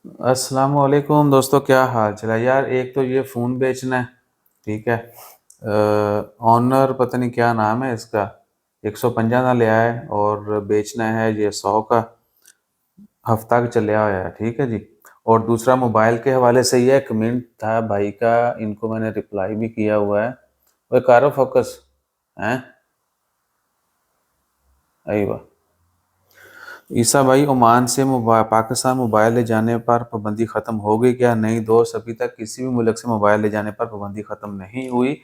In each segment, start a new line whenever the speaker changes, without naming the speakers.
अस्सलाम वालेकुम दोस्तों, क्या हाल चाल है यार। एक तो ये फ़ोन बेचना है, ठीक है। ऑनर पता नहीं क्या नाम है इसका, 150 ना ले आए और बेचना है ये 100 का। हफ्ता का चलिया हुआ है, ठीक है जी। और दूसरा मोबाइल के हवाले से ये कमेंट था भाई का, इनको मैंने रिप्लाई भी किया हुआ है। वो कारो फोकस हैं। अरे ईसा भाई, ओमान से पाकिस्तान मोबाइल ले जाने पर पाबंदी ख़त्म हो गई क्या? नहीं दोस्त, अभी तक किसी भी मुल्क से मोबाइल ले जाने पर पाबंदी ख़त्म नहीं हुई।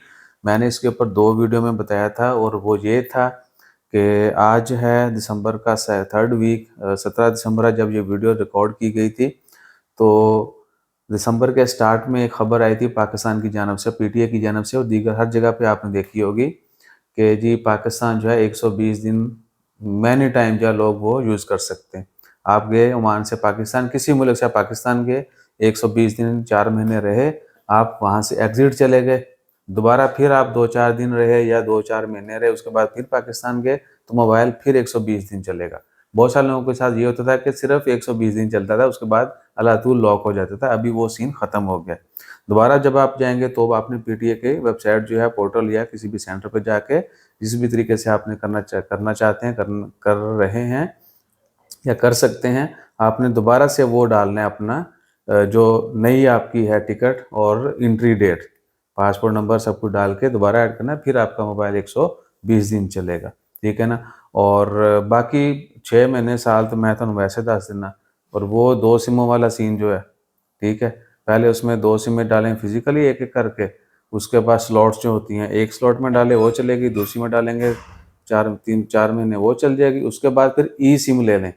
मैंने इसके ऊपर 2 वीडियो में बताया था, और वो ये था कि आज है दिसंबर का 3rd वीक, 17 दिसंबर है जब ये वीडियो रिकॉर्ड की गई थी। तो दिसंबर के स्टार्ट में एक खबर आई थी पाकिस्तान की जानब से, पीटीए की जानब से, और दीगर हर जगह पे आपने देखी होगी कि जी पाकिस्तान जो है 120 दिन मैनी टाइम जो है लोग वो यूज़ कर सकते हैं। आप गए ओमान से पाकिस्तान, किसी मुल्क से पाकिस्तान गए, 120 दिन 4 महीने रहे, आप वहाँ से एग्ज़िट चले गए, दोबारा फिर आप 2-4 दिन रहे या 2-4 महीने रहे, उसके बाद फिर पाकिस्तान गए, तो मोबाइल फिर 120 दिन चलेगा। बहुत सारे लोगों के साथ ये होता था कि सिर्फ 120 दिन चलता था, उसके बाद अलातूल लॉक हो जाता था। अभी वो सीन ख़त्म हो गया। दोबारा जब आप जाएंगे तो आपने पीटीए के वेबसाइट जो है, पोर्टल या किसी भी सेंटर पर जाके जिस भी तरीके से आपने करना चाहते हैं, कर रहे हैं या कर सकते हैं, आपने दोबारा से वो डालना है अपना जो नई आपकी है टिकट और एंट्री डेट, पासपोर्ट नंबर सब कुछ डाल के दोबारा ऐड करना है, फिर आपका मोबाइल 120 दिन चलेगा, ठीक है ना। और बाकी 6 महीने साल तो मैं तो वैसे दस देना। और वो 2 सिमों वाला सीन जो है, ठीक है, पहले उसमें 2 सिमें डालें फिजिकली एक एक करके, उसके बाद स्लॉट्स जो होती हैं, एक स्लॉट में डाले वो चलेगी, दूसरी में डालेंगे 4 महीने वो चल जाएगी, उसके बाद फिर ई सिम ले लें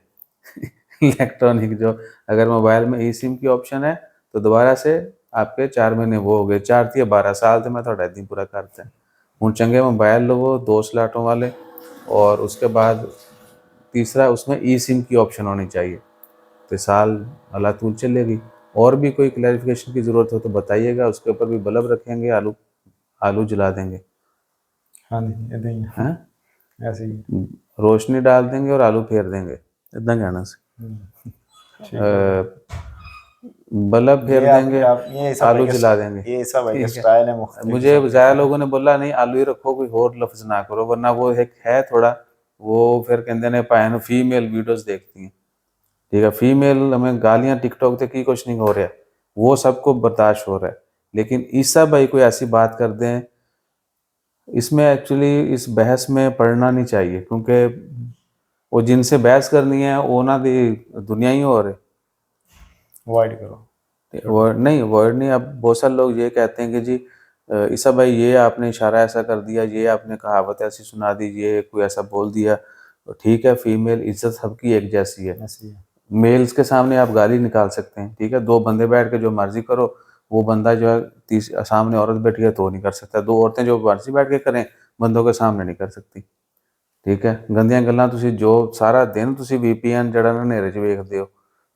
इलेक्ट्रॉनिक जो, अगर मोबाइल में ई सिम की ऑप्शन है तो दोबारा से आपके 4 महीने वो हो गए, 4 थी 12 साल तो मैं थोड़ा इतनी पूरा करते हैं हूँ चंगे मोबाइल लो वो 2 स्लॉटों वाले। और उसके बाद तीसरा उसमें ई सिम की ऑप्शन होनी चाहिए, तो साल अल्लाह तूल चलेगी। और भी कोई क्लैरिफिकेशन की ज़रूरत हो तो बताइएगा, उसके ऊपर भी बल्ब रखेंगे, आलू आलू जला देंगे।
हाँ जी, इदां ही
हैं,
ऐसे ही।
रोशनी डाल देंगे और आलू फेर देंगे, इतना कहना से
ठीक है भाई।
बल्ब फेर
ये
देंगे,
आपके आप ये ईसा भाई
आलू
का
जला देंगे,
ये ईसा भाई का
ठीक है।
स्टाइल है, मुख्तलिफ
मुझे
किस्म के।
ज़्यादा लोगों ने बोला नहीं आलू ही रखो, कोई और लफ्ज़ ना करो, वरना वो एक है थोड़ा, वो फिर कहते ने पाए फीमेल वीडियोस देखती हैं, ठीक है। फीमेल हमें गालियां टिकटॉक से की कुछ नहीं हो रहा है, वो सबको बर्दाश्त हो रहा है, लेकिन ईसा भाई कोई ऐसी बात कर दें, इसमें एक्चुअली इस बहस में पढ़ना नहीं चाहिए, क्योंकि वो जिनसे बहस करनी है वो ना दी दुनिया ही हो रहे।
अवॉइड करो छोटे।
वर्ड नहीं, वर्ड नहीं। अब बहुत सारे लोग ये कहते हैं कि जी ईसा भाई ये आपने इशारा ऐसा कर दिया, ये आपने कहावत ऐसी सुना दी, ये कोई ऐसा बोल दिया। तो ठीक है, फीमेल इज्जत सबकी एक जैसी है।
ऐसे ही है।
मेल्स के सामने आप गाली निकाल सकते हैं, ठीक है, 2 बंदे बैठ के जो मर्जी करो, वो बंदा जो है सामने औरत बैठी है तो नहीं कर सकता, 2 औरतें जो मर्जी बैठ के करें बंदों के सामने नहीं कर सकती, ठीक है। गंदियां गल्लां तुसी जो सारा दिन तुसी वीपीएन जड़ा ना नेरे च वेखदे हो,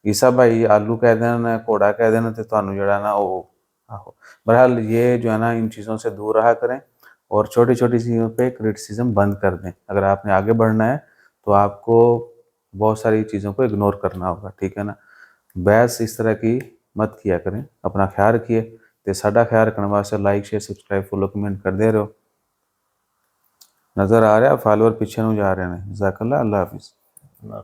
ईसा भाई आलू कह देना घोड़ा कह देना तो ਤੁਹਾਨੂੰ जड़ा ना वो आहो। बहरहाल ये जो है ना, इन चीज़ों से दूर रहा करें और छोटी छोटी चीज़ों पे क्रिटिसिज्म बंद कर दें। अगर आपने आगे बढ़ना है तो आपको बहुत सारी चीज़ों को इग्नोर करना होगा, ठीक है ना। बहस इस तरह की मत किया करें। अपना ख्याल रखिए, तो साडा ख्याल रखने वास्ते like share subscribe follow comment करते रहो। नज़र आ रहा है फॉलोअर पीछे ਨੂੰ जा रहे हैं। जज़ाकल्लाह, अल्लाह हाफिज़।